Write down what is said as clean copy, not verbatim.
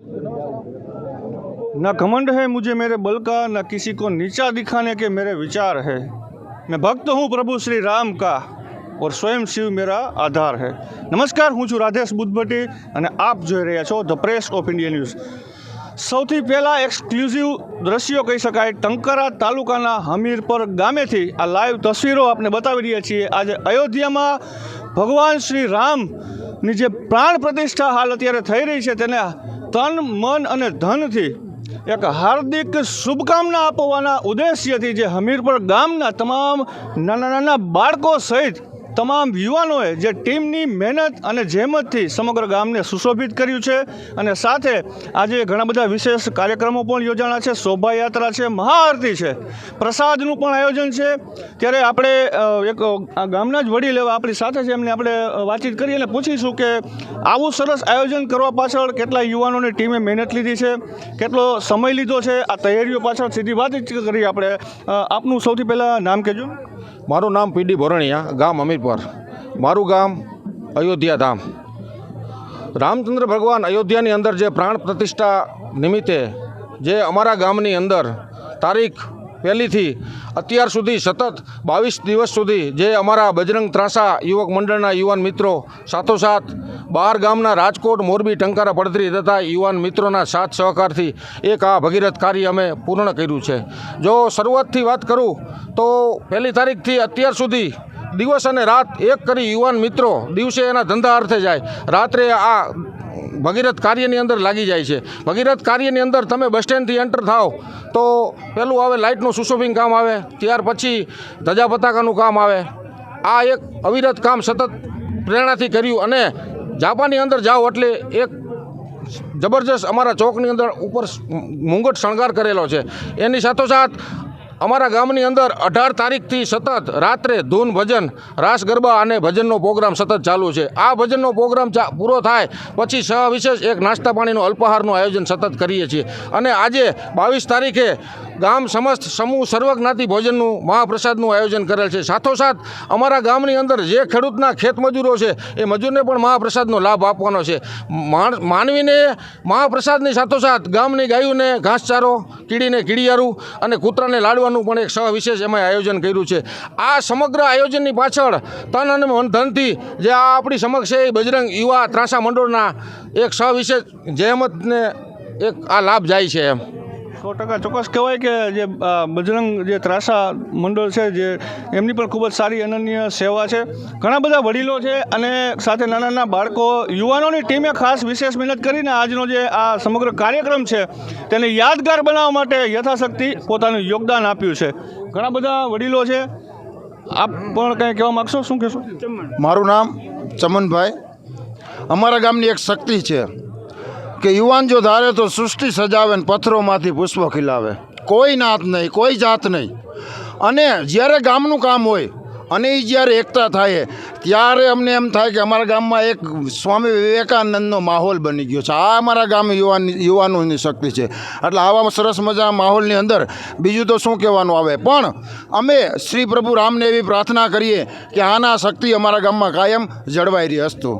न घमंड है मुझे मेरे बल का, न किसी को नीचा दिखाने के मेरे विचार है। मैं भक्त हूँ प्रभु श्री राम का और स्वयं शिव मेरा आधार है। नमस्कार, હું છું રાધેશ બુદ્ધભટ્ટી અને આપ જોઈ રહ્યા છો the press of India news. સૌથી પહેલાં એક્સક્લુઝિવ દ્રશ્યો કહી શકાય ટંકારા તાલુકાના હમીરપર ગામેથી આ લાઈવ તસવીરો આપને બતાવી રહ્યા છીએ। આજે અયોધ્યામાં ભગવાન શ્રી રામની જે પ્રાણ પ્રતિષ્ઠા હાલ અત્યારે થઈ રહી છે તેને તન મન અને ધનથી એક હાર્દિક શુભકામના આપવાના ઉદ્દેશ્યથી જે હમીરપર ગામના તમામ નાના નાના બાળકો સહિત તમામ યુવાનોએ જે ટીમની મહેનત અને જહેમતથી સમગ્ર ગામને સુશોભિત કર્યું છે અને સાથે આજે ઘણા બધા વિશેષ કાર્યક્રમો પણ યોજાણા છે। શોભાયાત્રા છે, મહાઆરતી છે, પ્રસાદનું પણ આયોજન છે। ત્યારે આપણે એક ગામના જ વડીલ એવા આપણી સાથે છે, એમને આપણે વાતચીત કરી અને પૂછીશું કે આવું સરસ આયોજન કરવા પાછળ કેટલા યુવાનોની ટીમે મહેનત લીધી છે, કેટલો સમય લીધો છે, આ તૈયારીઓ પાછળ સીધી વાતચીત કરીએ આપણે। આપનું સૌથી પહેલાં નામ કહેજો। મારું નામ પીડી ભરણિયા, ગામ હમીરપર, મારું ગામ અયોધ્યા ધામ। રામચંદ્ર ભગવાન અયોધ્યાની અંદર જે પ્રાણ પ્રતિષ્ઠા નિમિત્તે જે અમારા ગામની અંદર તારીખ પહેલીથી અત્યાર સુધી સતત 22 દિવસ સુધી જે અમારા બજરંગ ત્રાસા યુવક મંડળના યુવાન મિત્રો સાથોસાથ બહાર ગામના રાજકોટ, મોરબી, ટંકારા, પડધરી તથા યુવાન મિત્રોના સાથ સહકારથી એક આ ભગીરથ કાર્ય અમે પૂર્ણ કર્યું છે। જો શરૂઆતથી વાત કરું તો પહેલી તારીખથી અત્યાર સુધી દિવસ અને રાત એક કરી યુવાન મિત્રો દિવસે એના ધંધા અર્થે જાય, રાત્રે આ ભગીરથ કાર્યની અંદર લાગી જાય છે। ભગીરથ કાર્યની અંદર તમે બસ સ્ટેન્ડથી એન્ટર થાવ તો પહેલું આવે લાઇટનું સુશોભિંગ કામ આવે, ત્યાર પછી ધજા પતાકાનું કામ આવે। આ એક અવિરત કામ સતત પ્રેરણાથી કર્યું અને જાપાની અંદર જાઓ એટલે એક જબરજસ્ત અમારા ચોકની અંદર ઉપર મુંગટ શણગાર કરેલો છે। એની સાથોસાથ અમારા ગામની અંદર 18 તારીખથી સતત રાત્રે ધૂન, ભજન, રાસ ગરબા અને ભજનનો પ્રોગ્રામ સતત ચાલુ છે। આ ભજનનો પ્રોગ્રામ પૂરો થાય પછી સવિશેષ એક નાસ્તા પાણીનું અલ્પાહારનું આયોજન સતત કરીએ છીએ અને આજે 22 તારીખે ગામ સમસ્ત સમૂહ સર્વજ્ઞાતિ ભોજનનું મહાપ્રસાદનું આયોજન કરેલ છે। સાથોસાથ અમારા ગામની અંદર જે ખેડૂતના ખેત મજૂરો છે એ મજૂરને પણ મહાપ્રસાદનો લાભ આપવાનો છે। માનવીને મહાપ્રસાદની સાથોસાથ ગામની ગાયોને ઘાસચારો, કીડીને કીડિયારું અને કૂતરાને લાડવાનું પણ એક સવિશેષ એમાં આયોજન કર્યું છે। આ સમગ્ર આયોજનની પાછળ તન અને મન ધનથી જે આ આપણી સમક્ષ છે એ બજરંગ યુવા ત્રાસા મંડળના એક સવિશેષ જહેમતને એક આ લાભ જાય છે। એમ 100% ચોક્કસ કહેવાય કે જે બજરંગ જે ત્રાસા મંડળ છે જે એમની પણ ખૂબ જ સારી અનન્ય સેવા છે। ઘણા બધા વડીલો છે અને સાથે નાના નાના બાળકો, યુવાનોની ટીમે ખાસ વિશેષ મહેનત કરીને આજનો જે આ સમગ્ર કાર્યક્રમ છે તેને યાદગાર બનાવવા માટે યથાશક્તિ પોતાનું યોગદાન આપ્યું છે। ઘણા બધા વડીલો છે, આપ પણ કંઈ કહેવા માગશો? શું કહેશો? મારું નામ ચમનભાઈ। અમારા ગામની એક શક્તિ છે કે યુવાન જો ધારે તો સૃષ્ટિ સજાવે ને પથ્થરોમાંથી પુષ્પો ખીલાવે। કોઈ નાત નહીં, કોઈ જાત નહીં। અને જ્યારે ગામનું કામ હોય અને એ જ્યારે એકતા થાય ત્યારે અમને એમ થાય કે અમારા ગામમાં એક સ્વામી વિવેકાનંદનો માહોલ બની ગયો છે। આ અમારા ગામ યુવાનોની શક્તિ છે। એટલે આવા સરસ મજાના માહોલની અંદર બીજું તો શું કહેવાનું આવે, પણ અમે શ્રી પ્રભુ રામને એવી પ્રાર્થના કરીએ કે આના શક્તિ અમારા ગામમાં કાયમ જળવાઈ રહી। અસ્તુ।